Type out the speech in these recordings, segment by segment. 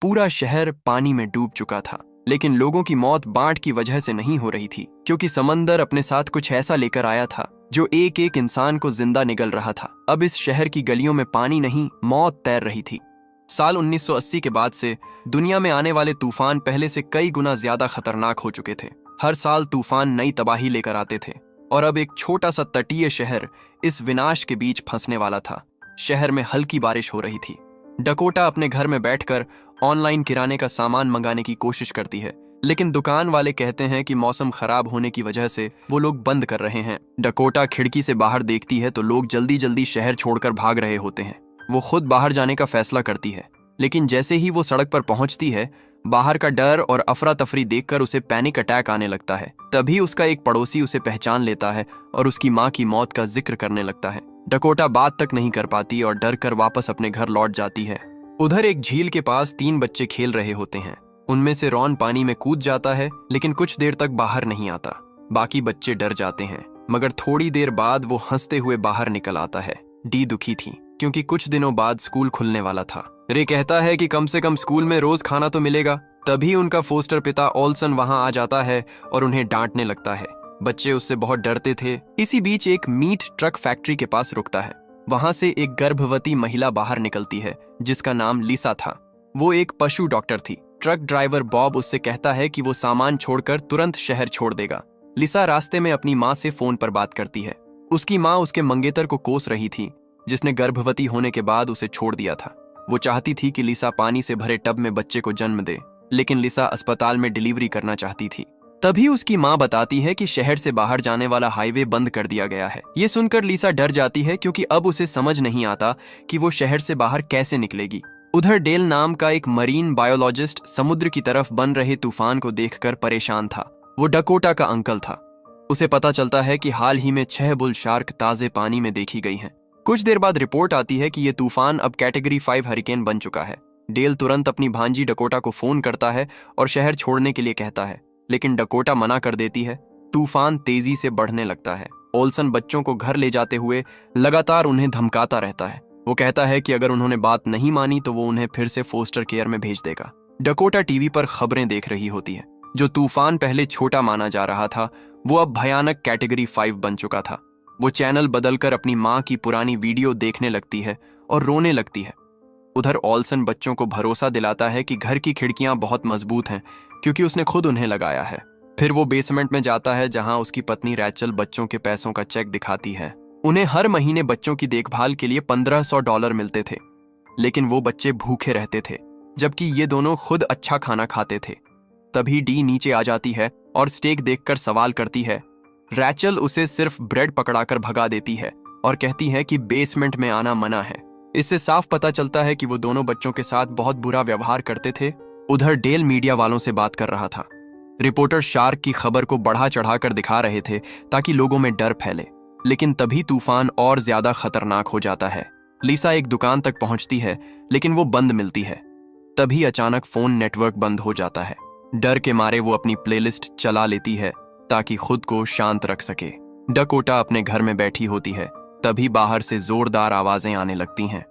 पूरा शहर पानी में डूब चुका था, लेकिन लोगों की मौत बाढ़ की वजह से नहीं हो रही थी, क्योंकि समंदर अपने साथ कुछ ऐसा लेकर आया था जो एक एक इंसान को जिंदा निगल रहा था। अब इस शहर की गलियों में पानी नहीं, मौत तैर रही थी। साल 1980 के बाद से दुनिया में आने वाले तूफान पहले से कई गुना ज्यादा खतरनाक हो चुके थे। हर साल तूफान नई तबाही लेकर आते थे और अब एक छोटा सा तटीय शहर इस विनाश के बीच फंसने वाला था। शहर में हल्की बारिश हो रही थी। डकोटा अपने घर में बैठकर ऑनलाइन किराने का सामान मंगाने की कोशिश करती है, लेकिन दुकान वाले कहते हैं कि मौसम खराब होने की वजह से वो लोग बंद कर रहे हैं। डकोटा खिड़की से बाहर देखती है तो लोग जल्दी जल्दी शहर छोड़कर भाग रहे होते हैं। वो खुद बाहर जाने का फैसला करती है, लेकिन जैसे ही वो सड़क पर पहुंचती है, बाहर का डर और अफरा तफरी देखकर उसे पैनिक अटैक आने लगता है। तभी उसका एक पड़ोसी उसे पहचान लेता है और उसकी माँ की मौत का जिक्र करने लगता है। डकोटा बात तक नहीं कर पाती और डर कर वापस अपने घर लौट जाती है। उधर एक झील के पास 3 बच्चे खेल रहे होते हैं। उनमें से रॉन पानी में कूद जाता है, लेकिन कुछ देर तक बाहर नहीं आता। बाकी बच्चे डर जाते हैं, मगर थोड़ी देर बाद वो हंसते हुए बाहर निकल आता है। डी दुखी थी, क्योंकि कुछ दिनों बाद स्कूल खुलने वाला था। रे कहता है कि कम से कम स्कूल में रोज खाना तो मिलेगा। तभी उनका फोस्टर पिता ओल्सन वहां आ जाता है और उन्हें डांटने लगता है। बच्चे उससे बहुत डरते थे। इसी बीच एक मीट ट्रक फैक्ट्री के पास रुकता है। वहां से एक गर्भवती महिला बाहर निकलती है, जिसका नाम लिसा था। वो एक पशु डॉक्टर थी। ट्रक ड्राइवर बॉब उससे कहता है कि वो सामान छोड़कर तुरंत शहर छोड़ देगा। लिसा रास्ते में अपनी माँ से फोन पर बात करती है। उसकी माँ उसके मंगेतर को कोस रही थी, जिसने गर्भवती होने के बाद उसे छोड़ दिया था। वो चाहती थी कि लिसा पानी से भरे टब में बच्चे को जन्म दे, लेकिन लिसा अस्पताल में डिलीवरी करना चाहती थी। तभी उसकी माँ बताती है कि शहर से बाहर जाने वाला हाईवे बंद कर दिया गया है। ये सुनकर लिसा डर जाती है, क्योंकि अब उसे समझ नहीं आता कि वो शहर से बाहर कैसे निकलेगी। उधर डेल नाम का एक मरीन बायोलॉजिस्ट समुद्र की तरफ बन रहे तूफान को देखकर परेशान था। वो डकोटा का अंकल था। उसे पता चलता है कि हाल ही में 6 बुल शार्क ताजे पानी में देखी गई हैं। कुछ देर बाद रिपोर्ट आती है कि ये तूफान अब कैटेगरी 5 हरिकेन बन चुका है। डेल तुरंत अपनी भांजी डकोटा को फोन करता है और शहर छोड़ने के लिए कहता है, लेकिन डकोटा मना कर देती है। तूफान तेजी से बढ़ने लगता है। ओल्सन बच्चों को घर ले जाते हुए लगातार उन्हें धमकाता रहता है। वो कहता है कि अगर उन्होंने बात नहीं मानी तो वो उन्हें फिर से फोस्टर केयर में भेज देगा। डकोटा टीवी पर खबरें देख रही होती है। जो तूफान पहले छोटा माना जा रहा था, वो अब भयानक कैटेगरी 5 बन चुका था। वो चैनल बदलकर अपनी माँ की पुरानी वीडियो देखने लगती है और रोने लगती है। उधर ओल्सन बच्चों को भरोसा दिलाता है कि घर की खिड़कियां बहुत मजबूत हैं, क्योंकि उसने खुद उन्हें लगाया है। फिर वो बेसमेंट में जाता है, जहां उसकी पत्नी रैचल बच्चों के पैसों का चेक दिखाती है। उन्हें हर महीने बच्चों की देखभाल के लिए $1500 मिलते थे, लेकिन वो बच्चे भूखे रहते थे, जबकि ये दोनों खुद अच्छा खाना खाते थे। तभी डी नीचे आ जाती है और स्टेक देखकर सवाल करती है। रैचल उसे सिर्फ ब्रेड पकड़ाकर भगा देती है और कहती है कि बेसमेंट में आना मना है। इससे साफ पता चलता है कि वो दोनों बच्चों के साथ बहुत बुरा व्यवहार करते थे। उधर डेल मीडिया वालों से बात कर रहा था। रिपोर्टर शार्क की खबर को बढ़ा चढ़ाकर दिखा रहे थे ताकि लोगों में डर फैले, लेकिन तभी तूफान और ज्यादा खतरनाक हो जाता है। लिसा एक दुकान तक पहुंचती है, लेकिन वो बंद मिलती है। तभी अचानक फोन नेटवर्क बंद हो जाता है। डर के मारे वो अपनी प्लेलिस्ट चला लेती है ताकि खुद को शांत रख सके। डकोटा अपने घर में बैठी होती है। तभी बाहर से जोरदार आवाजें आने लगती हैं।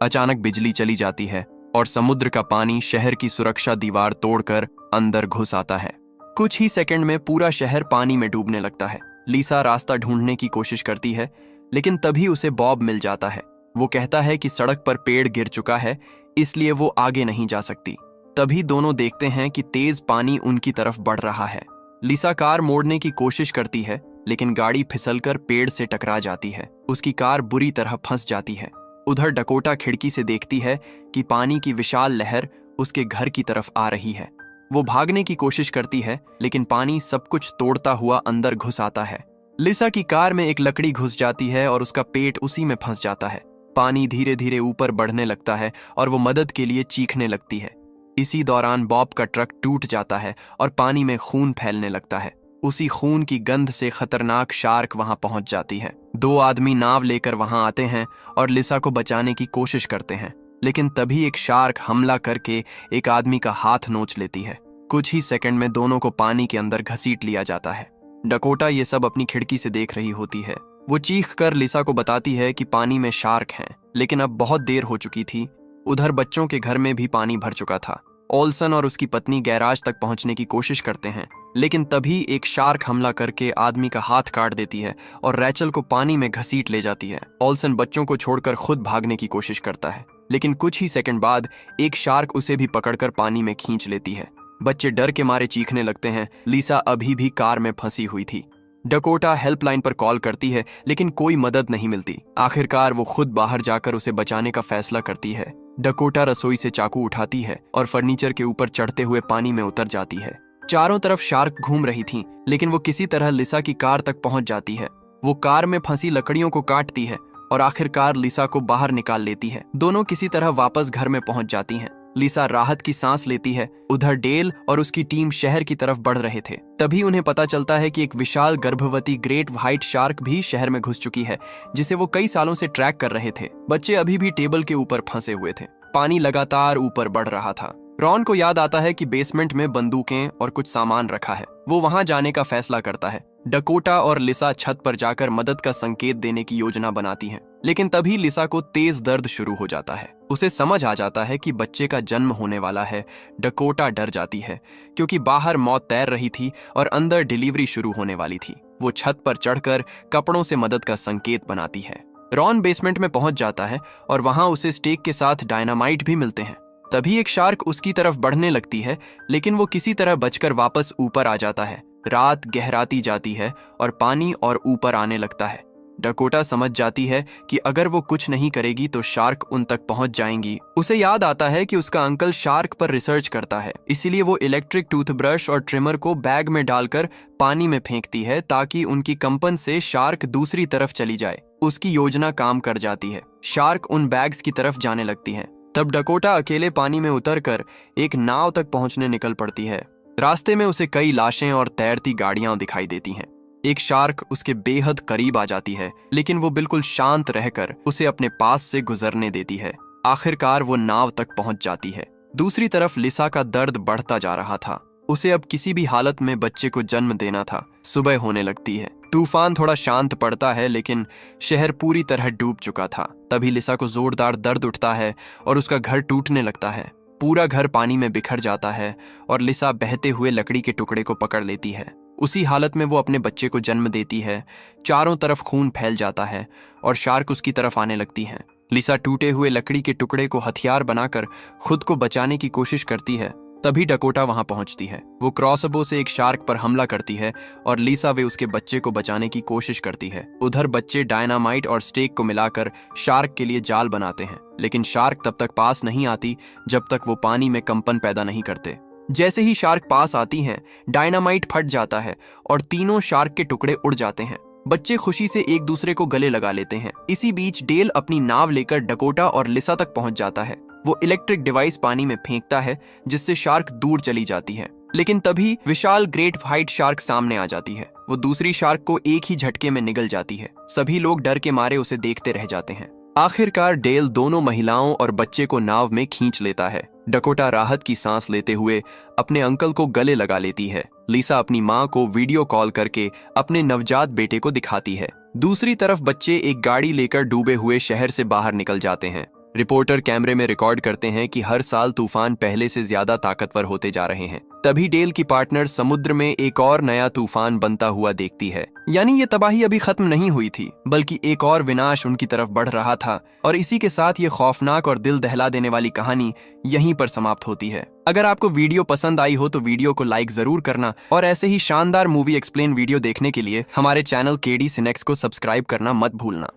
अचानक बिजली चली जाती है और समुद्र का पानी शहर की सुरक्षा दीवार तोड़कर अंदर घुस आता है। कुछ ही सेकंड में पूरा शहर पानी में डूबने लगता है। लिसा रास्ता ढूंढने की कोशिश करती है, लेकिन तभी उसे बॉब मिल जाता है। वो कहता है कि सड़क पर पेड़ गिर चुका है, इसलिए वो आगे नहीं जा सकती। तभी दोनों देखते हैं कि तेज पानी उनकी तरफ बढ़ रहा है। लिसा कार मोड़ने की कोशिश करती है, लेकिन गाड़ी फिसलकर पेड़ से टकरा जाती है। उसकी कार बुरी तरह फंस जाती है। उधर डकोटा खिड़की से देखती है कि पानी की विशाल लहर उसके घर की तरफ आ रही है। वो भागने की कोशिश करती है, लेकिन पानी सब कुछ तोड़ता हुआ अंदर घुस आता है। लिसा की कार में एक लकड़ी घुस जाती है और उसका पेट उसी में फंस जाता है। पानी धीरे धीरे ऊपर बढ़ने लगता है और वो मदद के लिए चीखने लगती है। इसी दौरान बॉब का ट्रक टूट जाता है और पानी में खून फैलने लगता है। उसी खून की गंध से खतरनाक शार्क वहां पहुंच जाती है। 2 आदमी नाव लेकर वहां आते हैं और लिसा को बचाने की कोशिश करते हैं, लेकिन तभी एक शार्क हमला करके एक आदमी का हाथ नोच लेती है। कुछ ही सेकंड में दोनों को पानी के अंदर घसीट लिया जाता है। डकोटा ये सब अपनी खिड़की से देख रही होती है। वो चीख कर लिसा को बताती है कि पानी में शार्क हैं, लेकिन अब बहुत देर हो चुकी थी। उधर बच्चों के घर में भी पानी भर चुका था। ओल्सन और उसकी पत्नी गैराज तक पहुंचने की कोशिश करते हैं, लेकिन तभी एक शार्क हमला करके आदमी का हाथ काट देती है और रैचल को पानी में घसीट ले जाती है। ओल्सन बच्चों को छोड़कर खुद भागने की कोशिश करता है, लेकिन कुछ ही सेकंड बाद एक शार्क उसे भी पकड़कर पानी में खींच लेती है। बच्चे डर के मारे चीखने लगते हैं। लिसा अभी भी कार में फंसी हुई थी। डकोटा हेल्पलाइन पर कॉल करती है, लेकिन कोई मदद नहीं मिलती। आखिरकार वो खुद बाहर जाकर उसे बचाने का फैसला करती है। डकोटा रसोई से चाकू उठाती है और फर्नीचर के ऊपर चढ़ते हुए पानी में उतर जाती है। चारों तरफ शार्क घूम रही थीं, लेकिन वो किसी तरह लिसा की कार तक पहुंच जाती है। वो कार में फंसी लकड़ियों को काटती है और आखिरकार लिसा को बाहर निकाल लेती है। दोनों किसी तरह वापस घर में पहुंच जाती हैं। लिसा राहत की सांस लेती है। उधर डेल और उसकी टीम शहर की तरफ बढ़ रहे थे। तभी उन्हें पता चलता है कि एक विशाल गर्भवती ग्रेट व्हाइट शार्क भी शहर में घुस चुकी है, जिसे वो कई सालों से ट्रैक कर रहे थे। बच्चे अभी भी टेबल के ऊपर फंसे हुए थे। पानी लगातार ऊपर बढ़ रहा था। रॉन को याद आता है कि बेसमेंट में बंदूकें और कुछ सामान रखा है। वो वहां जाने का फैसला करता है। डकोटा और लिसा छत पर जाकर मदद का संकेत देने की योजना बनाती हैं, लेकिन तभी लिसा को तेज दर्द शुरू हो जाता है। उसे समझ आ जाता है कि बच्चे का जन्म होने वाला है। डकोटा डर जाती है, क्योंकि बाहर मौत तैर रही थी और अंदर डिलीवरी शुरू होने वाली थी। वो छत पर चढ़कर कपड़ों से मदद का संकेत बनाती है। रॉन बेसमेंट में पहुंच जाता है और वहां उसे स्टेक के साथ डायनामाइट भी मिलते हैं। तभी एक शार्क उसकी तरफ बढ़ने लगती है, लेकिन वो किसी तरह बचकर वापस ऊपर आ जाता है। रात गहराती जाती है और पानी और ऊपर आने लगता है। डकोटा समझ जाती है कि अगर वो कुछ नहीं करेगी तो शार्क उन तक पहुंच जाएंगी। उसे याद आता है कि उसका अंकल शार्क पर रिसर्च करता है, इसीलिए वो इलेक्ट्रिक टूथब्रश और ट्रिमर को बैग में डालकर पानी में फेंकती है, ताकि उनकी कंपन से शार्क दूसरी तरफ चली जाए। उसकी योजना काम कर जाती है। शार्क उन बैग्स की तरफ जाने लगती है। तब डकोटा अकेले पानी में उतरकर एक नाव तक पहुंचने निकल पड़ती है। रास्ते में उसे कई लाशें और तैरती गाड़ियां दिखाई देती हैं। एक शार्क उसके बेहद करीब आ जाती है, लेकिन वो बिल्कुल शांत रहकर उसे अपने पास से गुजरने देती है। आखिरकार वो नाव तक पहुंच जाती है। दूसरी तरफ लिसा का दर्द बढ़ता जा रहा था। उसे अब किसी भी हालत में बच्चे को जन्म देना था। सुबह होने लगती है। तूफान थोड़ा शांत पड़ता है, लेकिन शहर पूरी तरह डूब चुका था। तभी लिसा को जोरदार दर्द उठता है और उसका घर टूटने लगता है। पूरा घर पानी में बिखर जाता है और लिसा बहते हुए लकड़ी के टुकड़े को पकड़ लेती है। उसी हालत में वो अपने बच्चे को जन्म देती है। चारों तरफ खून फैल जाता है और शार्क उसकी तरफ आने लगती है। लिसा टूटे हुए लकड़ी के टुकड़े को हथियार बनाकर खुद को बचाने की कोशिश करती है। तभी डकोटा वहां पहुंचती है। वो क्रॉसबो से एक शार्क पर हमला करती है और लिसा वे उसके बच्चे को बचाने की कोशिश करती है। उधर बच्चे डायनामाइट और स्टेक को मिलाकर शार्क के लिए जाल बनाते हैं, लेकिन शार्क तब तक पास नहीं आती जब तक वो पानी में कंपन पैदा नहीं करते। जैसे ही शार्क पास आती हैं, डायनामाइट फट जाता है और तीनों शार्क के टुकड़े उड़ जाते हैं। बच्चे खुशी से एक दूसरे को गले लगा लेते हैं। इसी बीच डेल अपनी नाव लेकर डकोटा और लिसा तक पहुंच जाता है। वो इलेक्ट्रिक डिवाइस पानी में फेंकता है, जिससे शार्क दूर चली जाती है। लेकिन तभी विशाल ग्रेट व्हाइट शार्क सामने आ जाती है। वो दूसरी शार्क को एक ही झटके में निगल जाती है। सभी लोग डर के मारे उसे देखते रह जाते हैं। आखिरकार डेल दोनों महिलाओं और बच्चे को नाव में खींच लेता है। डकोटा राहत की सांस लेते हुए अपने अंकल को गले लगा लेती है। लिसा अपनी माँ को वीडियो कॉल करके अपने नवजात बेटे को दिखाती है। दूसरी तरफ बच्चे एक गाड़ी लेकर डूबे हुए शहर से बाहर निकल जाते हैं। रिपोर्टर कैमरे में रिकॉर्ड करते हैं कि हर साल तूफान पहले से ज्यादा ताकतवर होते जा रहे हैं। तभी डेल की पार्टनर समुद्र में एक और नया तूफान बनता हुआ देखती है। यानी ये तबाही अभी खत्म नहीं हुई थी, बल्कि एक और विनाश उनकी तरफ बढ़ रहा था। और इसी के साथ ये खौफनाक और दिल दहला देने वाली कहानी यहीं पर समाप्त होती है। अगर आपको वीडियो पसंद आई हो तो वीडियो को लाइक जरूर करना और ऐसे ही शानदार मूवी एक्सप्लेन वीडियो देखने के लिए हमारे चैनल केडी सिनेक्स को सब्सक्राइब करना मत भूलना।